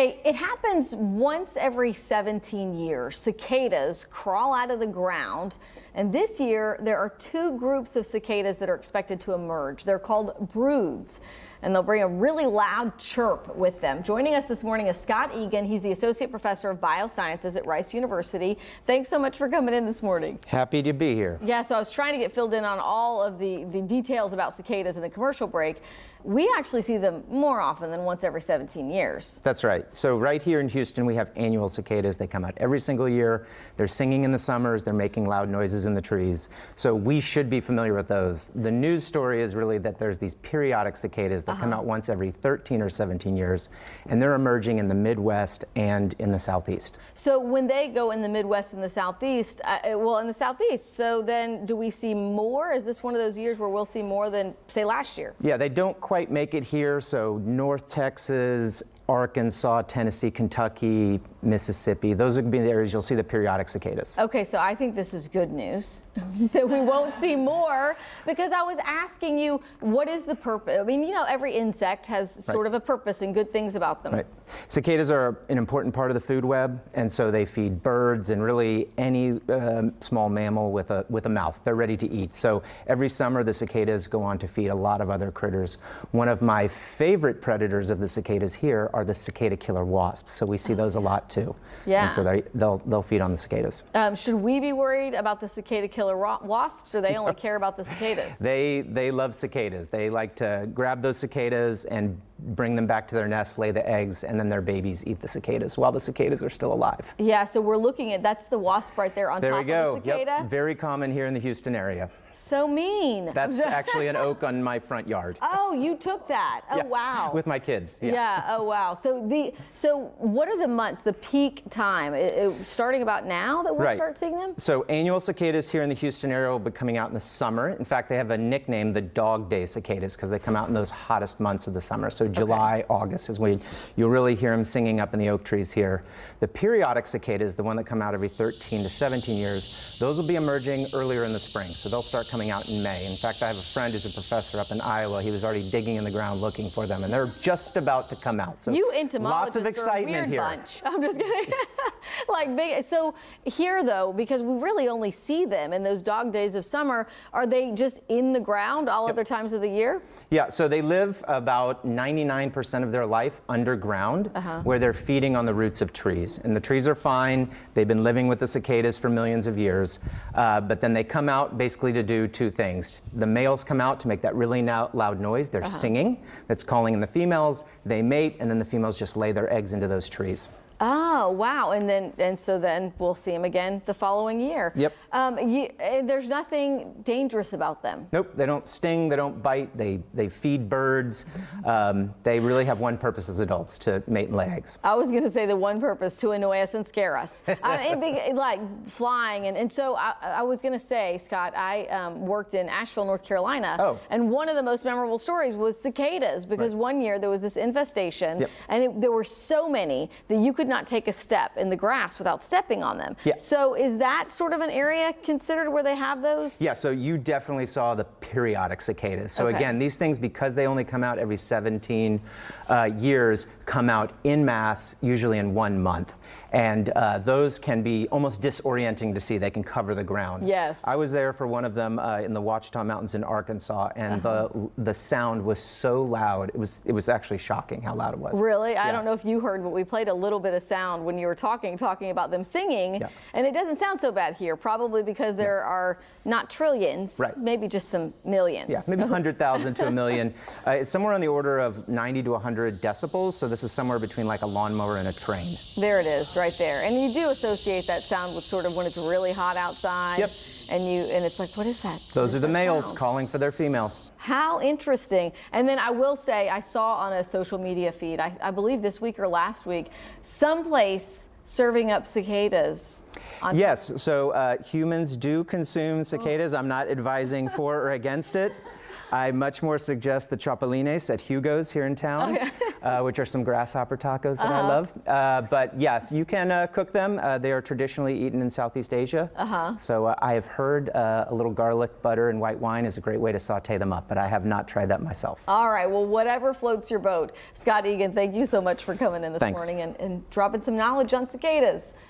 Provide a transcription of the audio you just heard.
Hey, it happens once every 17 years. Cicadas crawl out of the ground, and this year there are two groups of cicadas that are expected to emerge. They're called broods, and they'll bring a really loud chirp with them. Joining us this morning is Scott Egan. He's the Associate Professor of Biosciences at Rice University. Thanks so much for coming in this morning. Happy to be here. Yeah, so I was trying to get filled in on all of the details about cicadas in the commercial break. We actually see them more often than once every 17 years. That's right. So right here in Houston, we have annual cicadas. They come out every single year. They're singing in the summers. They're making loud noises in the trees. So we should be familiar with those. The news story is really that there's these periodic cicadas that come out once every 13 or 17 years, and they're emerging in the Midwest and in the Southeast. So when they go in the Midwest and the Southeast, in the Southeast, so then do we see more? Is this one of those years where we'll see more than, say, last year? Yeah, they don't quite make it here. So North Texas, Arkansas, Tennessee, Kentucky, Mississippi, those would be the areas you'll see the periodic cicadas. Okay, so I think this is good news that we won't see more, because I was asking you, what is the purpose? I mean, you know, every insect has sort of a purpose and good things about them. Right. Cicadas are an important part of the food web, and so they feed birds and really any small mammal with a mouth. They're ready to eat. So every summer the cicadas go on to feed a lot of other critters. One of my favorite predators of the cicadas here are the cicada killer wasps. So we see those a lot too. Yeah. And so they'll feed on the cicadas. Should we be worried about the cicada killer wasps, or they only care about the cicadas? They love cicadas. They like to grab those cicadas and bring them back to their nest, lay the eggs, and then their babies eat the cicadas while the cicadas are still alive. Yeah, so we're looking at, that's the wasp right there on top of the cicada? Yep. Very common here in the Houston area. So mean. That's actually an oak on my front yard. Oh, you took that. Oh, yeah, wow. with my kids. Yeah. Oh, wow. So what are the months, the peak time? Starting about now that we'll start seeing them? So annual cicadas here in the Houston area will be coming out in the summer. In fact, they have a nickname, the Dog Day cicadas, because they come out in those hottest months of the summer. So July, August is when you'll really hear them singing up in the oak trees here. The periodic cicadas, the one that come out every 13 to 17 years, those will be emerging earlier in the spring. So they'll start coming out in May. In fact, I have a friend who's a professor up in Iowa. He was already digging in the ground looking for them, and they're just about to come out. So you entomologists lots of excitement are a weird here. Bunch. I'm just kidding. Like big. So here though, because we really only see them in those dog days of summer, are they just in the ground all other times of the year? Yeah, so they live about 99% of their life underground, where they're feeding on the roots of trees. And the trees are fine. They've been living with the cicadas for millions of years. But then they come out basically to do two things. The males come out to make that really loud noise. They're singing. That's calling in the females. They mate, and then the females just lay their eggs into those trees. Oh, wow. And so then we'll see them again the following year. Yep. There's nothing dangerous about them. Nope, they don't sting, they don't bite, they feed birds. They really have one purpose as adults, to mate and lay eggs. I was going to say the one purpose, to annoy us and scare us. Like flying. And so I was going to say, Scott, I worked in Asheville, North Carolina. And one of the most memorable stories was cicadas, because one year there was this infestation, and there were so many that you could not take a step in the grass without stepping on them. So is that sort of an area considered where they have those? Yeah, so you definitely saw the periodic cicadas. So again, these things, because they only come out every 17 years, come out in mass, usually in 1 month. And those can be almost disorienting to see. They can cover the ground. Yes. I was there for one of them in the Ouachita Mountains in Arkansas, and the sound was so loud. It was actually shocking how loud it was. Really? I don't know if you heard, but we played a little bit of sound when you were talking about them singing, and it doesn't sound so bad here, probably because there are not trillions, maybe just some millions. Yeah, maybe 100,000 to a million. It's somewhere on the order of 90 to 100 decibels, so this is somewhere between like a lawnmower and a train. There it is, right there. And you do associate that sound with sort of when it's really hot outside. Yep. And it's like, what is that? Those are the males calling for their females. How interesting. And then I will say, I saw on a social media feed, I believe this week or last week, someplace serving up cicadas. Yes, so humans do consume cicadas. I'm not advising for or against it. I much more suggest the chapulines at Hugo's here in town, which are some grasshopper tacos that I love. But yes, you can cook them. They are traditionally eaten in Southeast Asia. So I have heard a little garlic, butter, and white wine is a great way to saute them up, but I have not tried that myself. All right, well, whatever floats your boat. Scott Egan, thank you so much for coming in this morning and dropping some knowledge on cicadas.